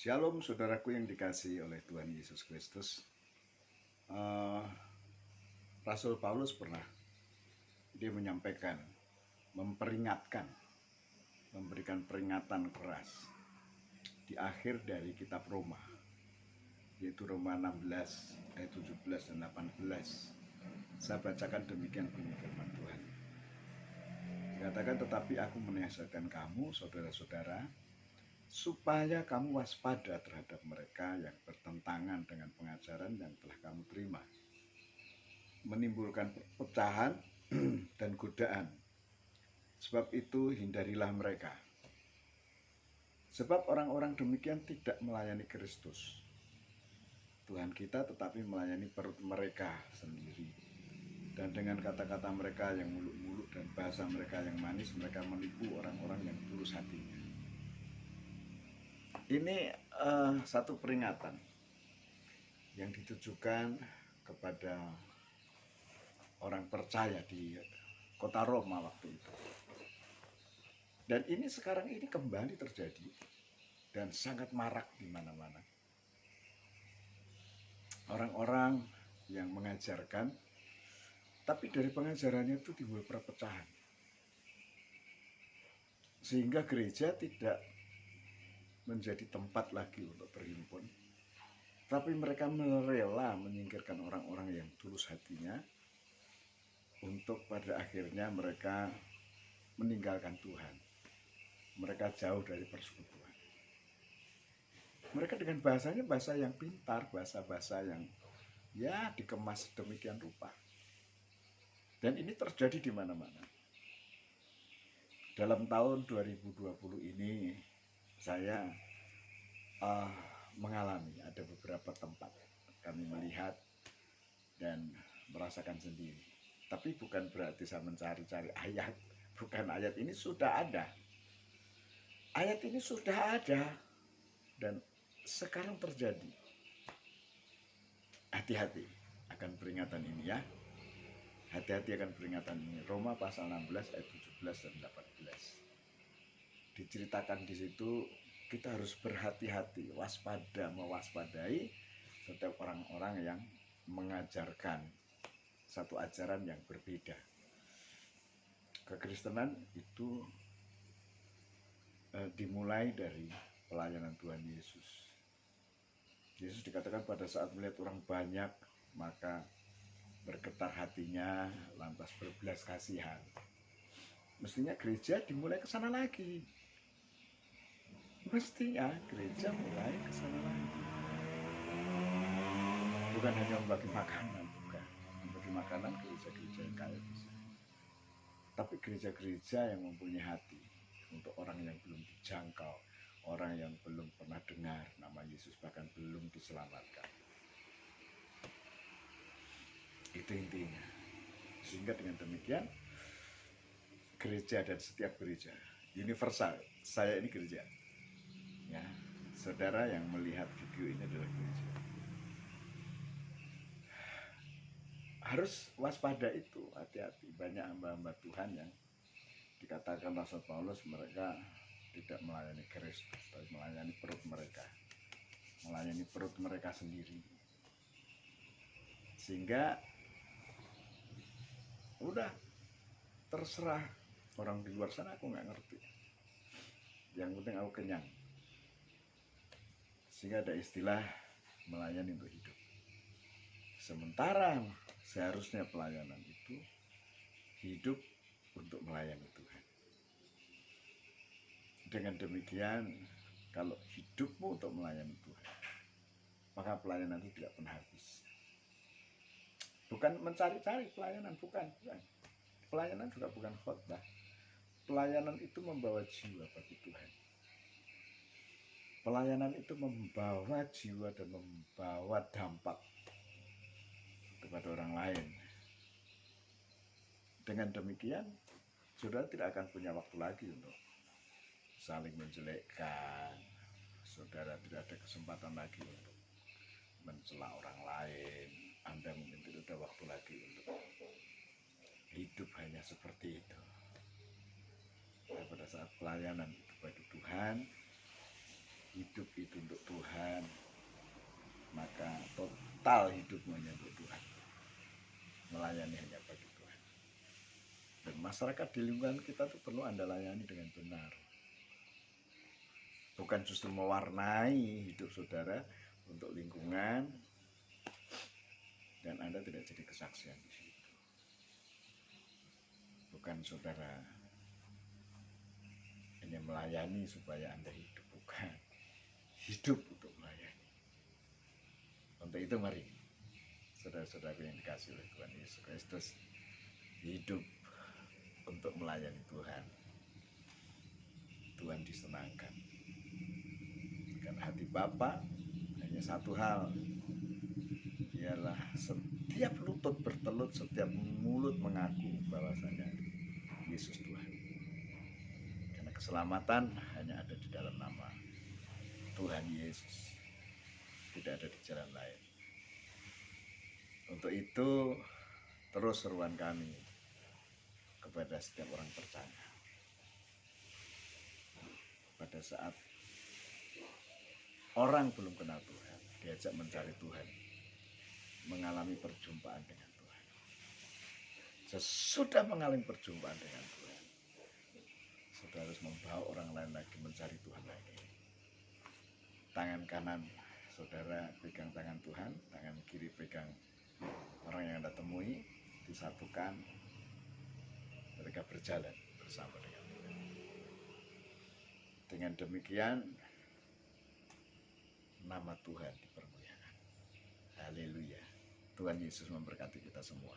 Shalom saudaraku yang dikasihi oleh Tuhan Yesus Kristus. Rasul Paulus pernah dia menyampaikan, memperingatkan, memberikan peringatan keras di akhir dari kitab Roma, yaitu Roma 16 ayat 17 dan 18. Saya bacakan demikian bunyi firman Tuhan. Dikatakan, tetapi aku menasihatkan kamu saudara-saudara, supaya kamu waspada terhadap mereka yang bertentangan dengan pengajaran yang telah kamu terima, menimbulkan perpecahan dan godaan. Sebab itu hindarilah mereka. Sebab orang-orang demikian tidak melayani Kristus, Tuhan kita, tetapi melayani perut mereka sendiri. Dan dengan kata-kata mereka yang muluk-muluk dan bahasa mereka yang manis, mereka menipu orang-orang yang tulus hatinya. Ini satu peringatan yang ditujukan kepada orang percaya di kota Roma waktu itu. Dan ini sekarang ini kembali terjadi dan sangat marak di mana-mana. Orang-orang yang mengajarkan, tapi dari pengajarannya itu timbul perpecahan. Sehingga gereja tidak menjadi tempat lagi untuk berhimpun, tapi mereka rela menyingkirkan orang-orang yang tulus hatinya, untuk pada akhirnya mereka meninggalkan Tuhan. Mereka jauh dari persekutuan. Mereka dengan bahasanya bahasa yang pintar, bahasa-bahasa yang ya dikemas demikian rupa. Dan ini terjadi di mana-mana. Dalam tahun 2020 ini saya mengalami ada beberapa tempat kami melihat dan merasakan sendiri. Tapi bukan berarti saya mencari-cari ayat. Bukan, ayat ini sudah ada. Ayat ini sudah ada dan sekarang terjadi. Hati-hati akan peringatan ini ya. Hati-hati akan peringatan ini. Roma pasal 16 ayat 17 dan 18. Diceritakan di situ kita harus berhati-hati, waspada, mewaspadai setiap orang-orang yang mengajarkan satu ajaran yang berbeda. Kekristenan itu dimulai dari pelayanan Tuhan Yesus. Yesus dikatakan pada saat melihat orang banyak, maka bergetar hatinya, lantas berbelas kasihan. Mestinya gereja dimulai ke sana lagi. Mestinya gereja mulai ke sana lagi. Bukan hanya membagi makanan, bukan. Membagi makanan gereja-gereja yang kaya bisa. Tapi gereja-gereja yang mempunyai hati untuk orang yang belum dijangkau, orang yang belum pernah dengar nama Yesus, bahkan belum diselamatkan. Itu intinya. Sehingga dengan demikian gereja dan setiap gereja universal, saya ini gereja ya, saudara yang melihat video ini adalah gereja, harus waspada itu, hati-hati. Banyak hamba-hamba Tuhan yang dikatakan Rasul Paulus mereka tidak melayani Kristus, tapi melayani perut mereka, melayani perut mereka sendiri. Sehingga udah terserah orang di luar sana, aku nggak ngerti, yang penting aku kenyang. Sehingga ada istilah melayani untuk hidup. Sementara seharusnya pelayanan itu hidup untuk melayani Tuhan. Dengan demikian, kalau hidupmu untuk melayani Tuhan, maka pelayanan itu tidak pernah habis. Bukan mencari-cari pelayanan, bukan. Pelayanan juga bukan khotbah. Pelayanan itu membawa jiwa bagi Tuhan. Pelayanan itu membawa jiwa dan membawa dampak kepada orang lain. Dengan demikian, saudara tidak akan punya waktu lagi untuk saling menjelekkan. Saudara tidak ada kesempatan lagi untuk mencela orang lain. Anda mungkin tidak ada waktu lagi untuk hidup hanya seperti itu. Dan pada saat pelayanan itu bagi Tuhan, hidup itu untuk Tuhan. total hidupmu hanya untuk Tuhan, melayani hanya bagi Tuhan. Dan masyarakat di lingkungan kita tuh perlu Anda layani dengan benar, bukan justru mewarnai hidup saudara untuk lingkungan dan Anda tidak jadi kesaksian di situ. Bukan saudara hanya melayani supaya Anda hidup, bukan. Hidup untuk melayani. Untuk itu mari saudara-saudara yang dikasih oleh Tuhan Yesus Kristus, hidup untuk melayani Tuhan. Tuhan disenangkan. Karena hati Bapa hanya satu hal, ialah setiap lutut bertelut, setiap mulut mengaku bahwasanya Yesus Tuhan. Karena keselamatan hanya ada di dalam nama Tuhan Yesus, tidak ada di jalan lain. Untuk itu terus seruan kami kepada setiap orang percaya, pada saat orang belum kenal Tuhan, diajak mencari Tuhan, mengalami perjumpaan dengan Tuhan. Sesudah mengalami perjumpaan dengan Tuhan, saudara harus membawa orang lain lagi mencari Tuhan lagi. Tangan kanan saudara pegang tangan Tuhan, tangan kiri pegang orang yang Anda temui, disatukan, mereka berjalan bersama dengan Tuhan. Dengan demikian nama Tuhan dipermuliakan. Haleluya. Tuhan Yesus memberkati kita semua.